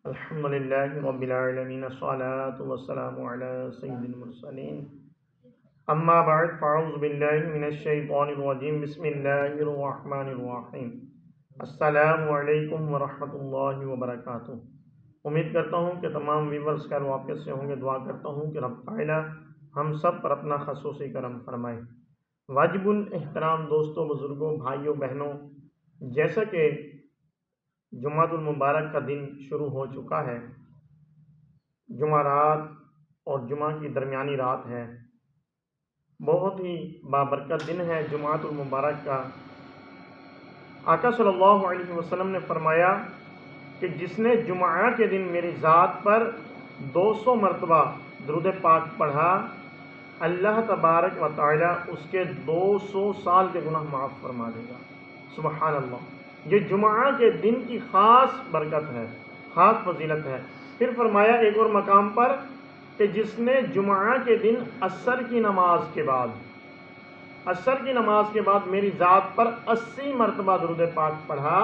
الحمد لله رب العالمين الصلاة والسلام على سيد المرسلين أما بعد فأعوذ بالله من الشيطان الرجيم بسم الله الرحمن الرحيم السلام علیکم ورحمۃ اللہ وبرکاتہ۔ امید کرتا ہوں کہ تمام ویورز خیر واپس سے ہوں گے۔ دعا کرتا ہوں کہ رب تعالی ہم سب پر اپنا خصوصی کرم فرمائے۔ واجب الاحترام دوستوں، بزرگوں، بھائیوں، بہنوں، جیسا کہ جمعۃ المبارک کا دن شروع ہو چکا ہے، جمعہ رات اور جمعہ کی درمیانی رات ہے، بہت ہی بابرکت دن ہے جمعۃ المبارک کا۔ آقا صلی اللہ علیہ وسلم نے فرمایا کہ جس نے جمعہ کے دن میری ذات پر 200 مرتبہ درود پاک پڑھا، اللہ تبارک و تعالی اس کے 200 سال کے گناہ معاف فرما دے گا۔ سبحان اللہ، یہ جمعہ کے دن کی خاص برکت ہے، خاص فضیلت ہے۔ پھر فرمایا ایک اور مقام پر کہ جس نے جمعہ کے دن عصر کی نماز کے بعد میری ذات پر 80 مرتبہ درود پاک پڑھا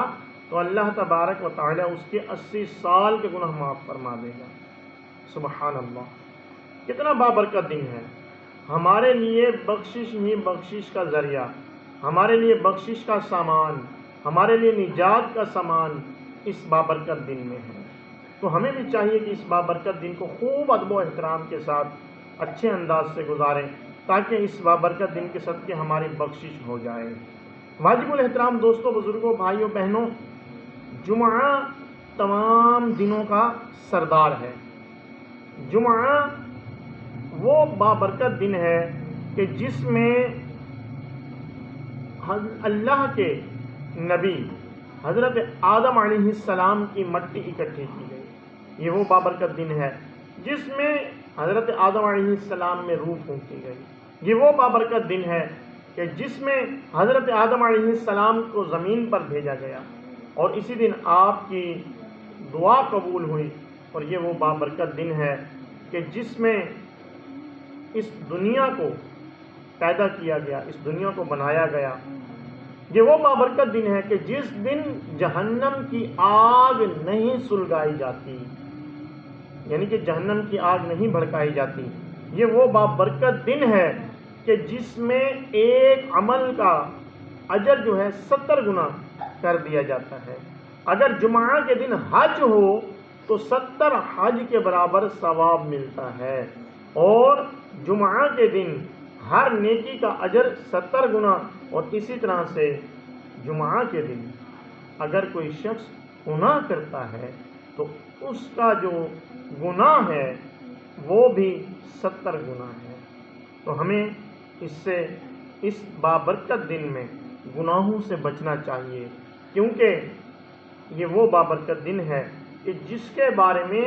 تو اللہ تبارک و تعالی اس کے 80 سال کے گناہ معاف فرما دے گا۔ سبحان اللہ، کتنا بابرکت دن ہے ہمارے لیے۔ بخشش ہی بخشش کا ذریعہ، ہمارے لیے بخشش کا سامان، ہمارے لیے نجات کا سامان اس بابرکت دن میں ہے۔ تو ہمیں بھی چاہیے کہ اس بابرکت دن کو خوب ادب و احترام کے ساتھ اچھے انداز سے گزاریں تاکہ اس بابرکت دن کے صدقے ہماری بخشش ہو جائے۔ واجب الاحترام دوستوں، بزرگوں، بھائیوں، بہنوں، جمعہ تمام دنوں کا سردار ہے۔ جمعہ وہ بابرکت دن ہے کہ جس میں اللہ کے نبی حضرت آدم علیہ السلام کی مٹی اکٹھی کی گئی۔ یہ وہ بابرکت دن ہے جس میں حضرت آدم علیہ السلام میں روح پھونکی گئی۔ یہ وہ بابرکت دن ہے کہ جس میں حضرت آدم علیہ السلام کو زمین پر بھیجا گیا اور اسی دن آپ کی دعا قبول ہوئی۔ اور یہ وہ بابرکت دن ہے کہ جس میں اس دنیا کو پیدا کیا گیا، اس دنیا کو بنایا گیا۔ یہ وہ بابرکت دن ہے کہ جس دن جہنم کی آگ نہیں سلگائی جاتی، یعنی کہ جہنم کی آگ نہیں بھڑکائی جاتی۔ یہ وہ بابرکت دن ہے کہ جس میں ایک عمل کا اجر جو ہے 70 گنا کر دیا جاتا ہے۔ اگر جمعہ کے دن حج ہو تو 70 حج کے برابر ثواب ملتا ہے، اور جمعہ کے دن ہر نیکی کا اجر 70 گنا۔ اور اسی طرح سے جمعہ کے دن اگر کوئی شخص گناہ کرتا ہے تو اس کا جو گناہ ہے وہ بھی 70 گنا ہے۔ تو ہمیں اس بابرکت دن میں گناہوں سے بچنا چاہیے، کیونکہ یہ وہ بابرکت دن ہے کہ جس کے بارے میں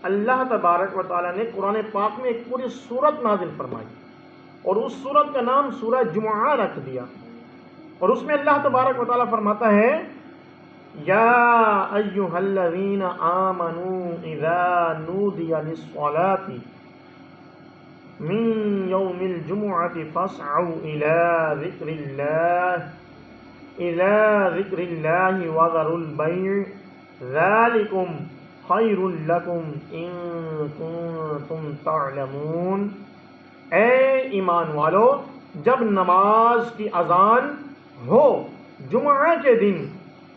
اللہ تبارک و تعالیٰ نے قرآن پاک میں ایک پوری سورت نازل فرمائی، اور اس سورت کا نام سورہ جمعہ رکھ دیا۔ اور اس میں اللہ تبارک و تعالیٰ فرماتا ہے، یا ایھا الذین آمنوا اذا نودی للصلاۃ من یوم الجمعۃ فاسعوا الی ذکر اللہ وذروا البیع ذلکم خیر لکم ان کنتم تعلمون۔ اے ایمان والو، جب نماز کی اذان ہو جمعہ کے دن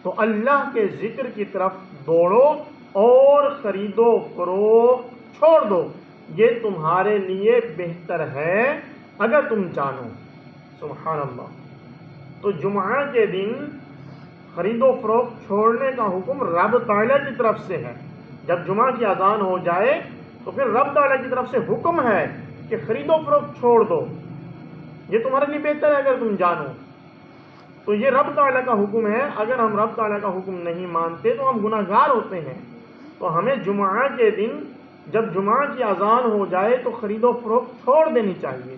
تو اللہ کے ذکر کی طرف دوڑو اور خرید و فروخت چھوڑ دو، یہ تمہارے لیے بہتر ہے اگر تم جانو۔ سبحان اللہ۔ تو جمعہ کے دن خرید و فروخت چھوڑنے کا حکم رب تعالیٰ کی طرف سے ہے۔ جب جمعہ کی اذان ہو جائے تو پھر رب تعالیٰ کی طرف سے حکم ہے کہ خرید و فروخت چھوڑ دو، یہ تمہارے لیے بہتر ہے اگر تم جانو۔ تو یہ رب تعالیٰ کا حکم ہے۔ اگر ہم رب تعالیٰ کا حکم نہیں مانتے تو ہم گناہ گار ہوتے ہیں۔ تو ہمیں جمعہ کے دن جب جمعہ کی اذان ہو جائے تو خرید و فروخت چھوڑ دینی چاہیے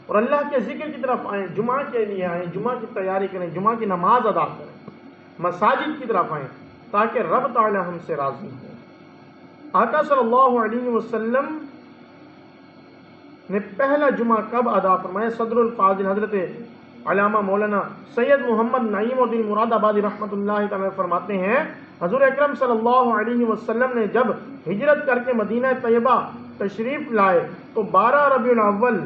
اور اللہ کے ذکر کی طرف آئیں، جمعہ کے لیے آئیں، جمعہ کی تیاری کریں، جمعہ کی نماز ادا کریں، مساجد کی طرف آئیں تاکہ رب تعالیٰ ہم سے راضی ہو۔ آقا صلی اللہ علیہ وسلم نے پہلا جمعہ کب ادا فرمایا؟ صدر الفاضل حضرت علامہ مولانا سید محمد نعیم الدین مراد آبادی رحمۃ اللہ تعالی فرماتے ہیں حضور اکرم صلی اللہ علیہ وسلم نے جب ہجرت کر کے مدینہ طیبہ تشریف لائے تو 12 ربیع الاول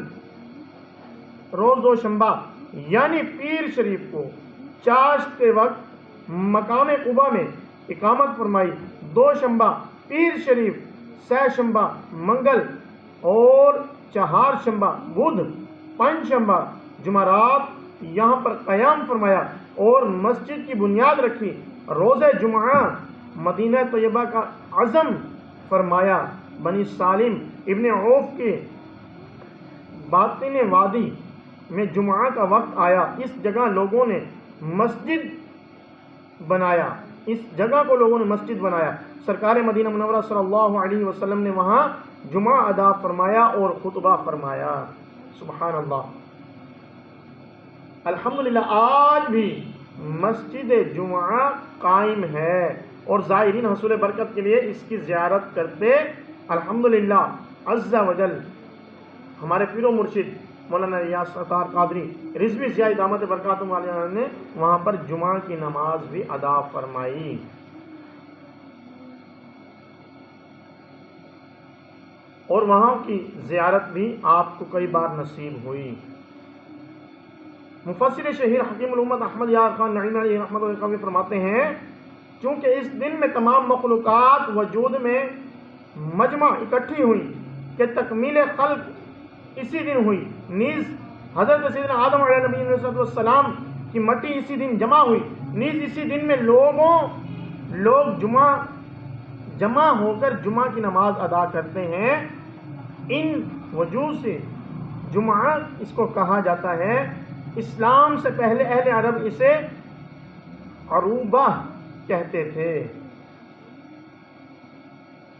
روز دوشنبہ یعنی پیر شریف کو چاشت کے وقت مقام قبا میں اقامت فرمائی. دوشنبہ پیر شریف، سہ شنبہ منگل اور چہار شنبہ بدھ، پنج شنبہ جمعرات یہاں پر قیام فرمایا اور مسجد کی بنیاد رکھی. روز جمعہ مدینہ طیبہ کا عزم فرمایا. بنی سالم ابن عوف کے باطن وادی میں جمعہ کا وقت آیا. اس جگہ لوگوں نے مسجد بنایا، اس جگہ کو لوگوں نے مسجد بنایا. سرکار مدینہ منورہ صلی اللہ علیہ وسلم نے وہاں جمعہ ادا فرمایا اور خطبہ فرمایا. سبحان اللہ. الحمدللہ آج بھی مسجد جمعہ قائم ہے اور زائرین حصول برکت کے لیے اس کی زیارت کرتے. الحمدللہ عز و جل ہمارے پیر و مرشد مولانا ریاض ستار قادری رضوی ضیاء دامت برکاتہم علیہ نے وہاں پر جمعہ کی نماز بھی ادا فرمائی. اور وہاں کی زیارت بھی آپ کو کئی بار نصیب ہوئی. مفسر شہیر حکیم الامت احمد یار خان نعیمی علیہ رحمۃ اللہ فرماتے ہیں چونکہ اس دن میں تمام مخلوقات وجود میں مجمع اکٹھی ہوئی کہ تکمیل خلق اسی دن ہوئی. نیز حضرت سیدنا آدم علیہ نبی علیہ السلام کی مٹی اسی دن جمع ہوئی. نیز اسی دن میں لوگ جمع ہو کر جمعہ کی نماز ادا کرتے ہیں. ان وجوہ سے جمعہ اس کو کہا جاتا ہے. اسلام سے پہلے اہل عرب اسے عروبہ کہتے تھے.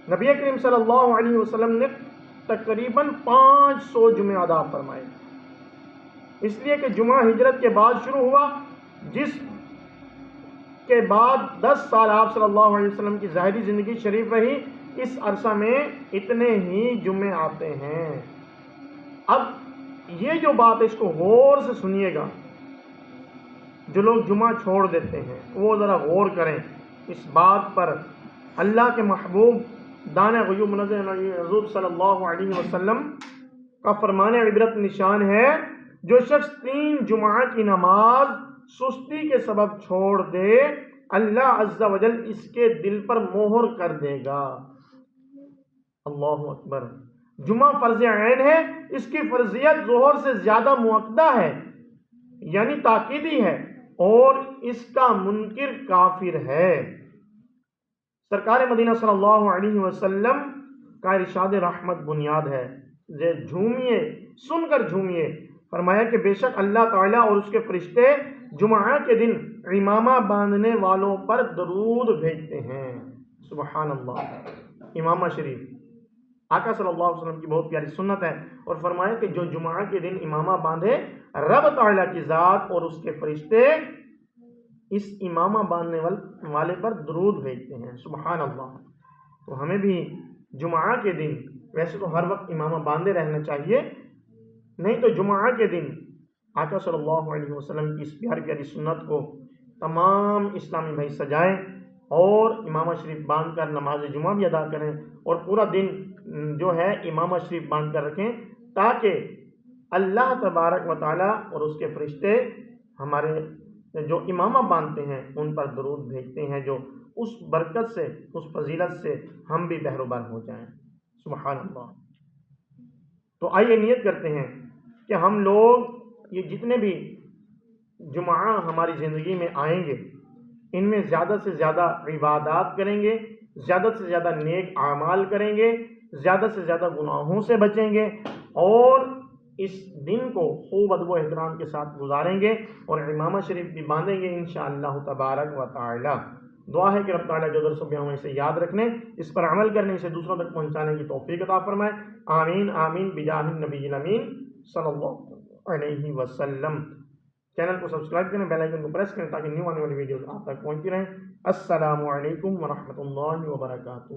نبی کریم صلی اللہ علیہ وسلم نے تقریباً 500 جمعے ادا فرمائے. اس لیے کہ جمعہ ہجرت کے بعد شروع ہوا، جس کے بعد 10 سال آپ صلی اللہ علیہ وسلم کی ظاہری زندگی شریف رہی. اس عرصہ میں اتنے ہی جمعے آتے ہیں. اب یہ جو بات ہے اس کو غور سے سنیے گا. جو لوگ جمعہ چھوڑ دیتے ہیں وہ ذرا غور کریں اس بات پر. اللہ کے محبوب دانِ غیوب منزل حضور صلی اللہ علیہ وسلم کا فرمان عبرت نشان ہے جو شخص 3 جمعہ کی نماز سستی کے سبب چھوڑ دے اللہ عز و جل اس کے دل پر مہر کر دے گا. اللہ اکبر. جمعہ فرض عین ہے، اس کی فرضیت ظہر سے زیادہ مؤکدہ ہے یعنی تاکیدی ہے، اور اس کا منکر کافر ہے. سرکار مدینہ صلی اللہ علیہ وسلم کا ارشاد رحمت بنیاد ہے. جھومیے، سن کر جھومیے. فرمایا کہ بے شک اللہ تعالیٰ اور اس کے فرشتے جمعہ کے دن امامہ باندھنے والوں پر درود بھیجتے ہیں. سبحان اللہ. امامہ شریف آقا صلی اللہ علیہ وسلم کی بہت پیاری سنت ہے، اور فرمایا کہ جو جمعہ کے دن امامہ باندھے رب تعالیٰ کی ذات اور اس کے فرشتے اس امامہ باندھنے والے پر درود بھیجتے ہیں. سبحان اللہ. تو ہمیں بھی جمعہ کے دن، ویسے تو ہر وقت امامہ باندھے رہنا چاہیے، نہیں تو جمعہ کے دن آقا صلی اللہ علیہ وسلم کی اس پیاری پیاری سنت کو تمام اسلامی بھائی سجائیں اور امامہ شریف باندھ کر نماز جمعہ بھی ادا کریں، اور پورا دن جو ہے امامہ شریف باندھ کر رکھیں تاکہ اللہ تبارک و تعالیٰ اور اس کے فرشتے ہمارے جو امامہ باندھتے ہیں ان پر درود بھیجتے ہیں، جو اس برکت سے، اس فضیلت سے ہم بھی بہروبر ہو جائیں. سبحان اللہ. تو آئیے نیت کرتے ہیں کہ ہم لوگ یہ جتنے بھی جمعہ ہماری زندگی میں آئیں گے ان میں زیادہ سے زیادہ عبادات کریں گے، زیادہ سے زیادہ نیک اعمال کریں گے، زیادہ سے زیادہ گناہوں سے بچیں گے، اور اس دن کو خوب ادب و احترام کے ساتھ گزاریں گے اور امامہ شریف بھی باندھیں گے انشاءاللہ تبارک و تعالی. دعا ہے کہ رب تعالیٰ جو درس و بیان اسے یاد رکھنے، اس پر عمل کرنے، اسے دوسروں تک پہنچانے کی توفیق عطا فرمائے. آمین آمین بجاہ النبی الامین صلی اللہ علیہ وسلم. چینل کو سبسکرائب کریں، بیل آئیکن کو پریس کریں تاکہ نیو آنے والی ویڈیوز آپ تک پہنچتی رہیں. السلام علیکم ورحمۃ اللہ وبرکاتہ.